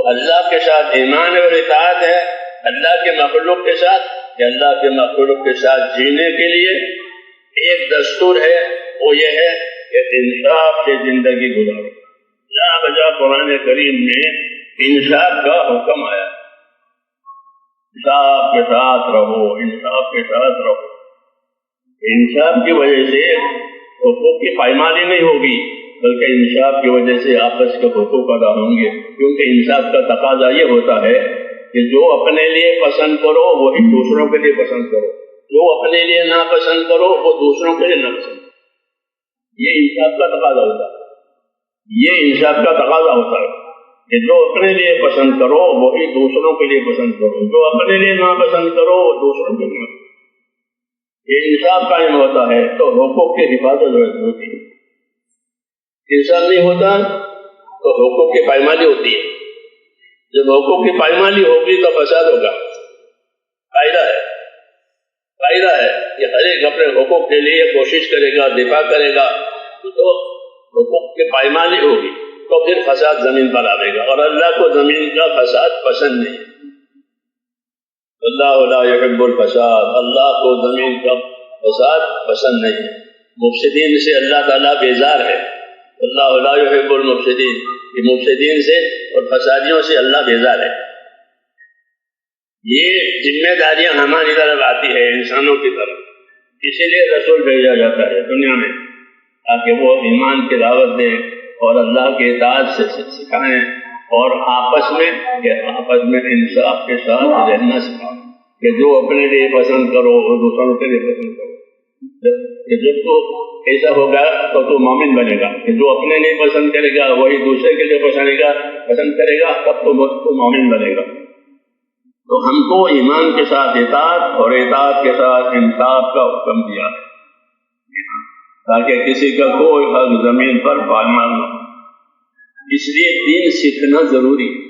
اللہ کے ساتھ ایمان اور اطاعت ہے اللہ کے مخلوق کے ساتھ، کہ اللہ کے مخلوق کے ساتھ جینے کے لیے ایک دستور ہے، وہ یہ ہے کہ انصاف سے زندگی گزارو۔ جا بجا قرآن کریم میں انصاف کا حکم آیا، انصاف کے ساتھ رہو، انصاف کے ساتھ رہو۔ انصاف کی وجہ سے حقوق کی پائمالی نہیں ہوگی، بلکہ انصاف کی وجہ سے آپس کے حقوق ادا ہوں گے، کیونکہ انصاف کا تقاضا یہ ہوتا ہے کہ جو اپنے لیے پسند کرو وہی دوسروں کے لیے پسند کرو، جو اپنے لیے ناپسند کرو وہ دوسروں کے لیے نہ پسند کرو۔ یہ انصاف کا تقاضا ہوتا ہے، یہ انصاف کا تقاضا ہوتا ہے کہ جو اپنے لیے پسند کرو وہی دوسروں کے لیے پسند کرو، جو اپنے لیے ناپسند کرو وہ دوسروں کے لیے۔ یہ انصاف قائم ہوتا ہے تو حقوق کی حفاظت ہوتی ہے، انصاف نہیں ہوتا تو حقوق کی پائمالی ہوتی ہے، جب حقوق کی پائمالی ہوگی تو فساد ہوگا۔ قاعدہ ہے کہ ہر ایک اپنے حقوق کے لیے کوشش کرے گا، دفاع کرے گا، تو حقوق کی پائمالی ہوگی تو پھر فساد زمین پر آئے گا، اور اللہ کو زمین کا فساد پسند نہیں۔ اللہ لا يحب الفساد، اللہ کو زمین کا فساد پسند نہیں ہے۔ مفسدین سے اللہ تعالیٰ بیزار ہے، اللہ لا يحب المفسدین، کہ مفسدین سے اور فسادیوں سے اللہ بیزار ہے۔ یہ ذمہ داریاں ہماری طرف آتی ہے انسانوں کی طرف، اسی لیے رسول بھیجا جاتا ہے دنیا میں، تاکہ وہ ایمان کی دعوت دیں اور اللہ کے اطاعت سے سکھائیں، اور آپس میں انصاف کے ساتھ رہنا سکھائیں، کہ جو اپنے لیے پسند کرو وہ دوسروں کے لیے پسند کرو۔ کہ جب تو ایسا ہوگا تو مومن بنے گا، کہ جو اپنے لیے پسند کرے گا وہی دوسرے کے لیے پسند کرے گا، تب تو مومن بنے گا۔ تو ہم کو ایمان کے ساتھ اطاعت اور اطاعت کے ساتھ انصاف کا حکم دیا ہے، تاکہ کسی کا کوئی حق زمین پر پامال نہ ہو۔ اس لیے دین سیکھنا ضروری ہے۔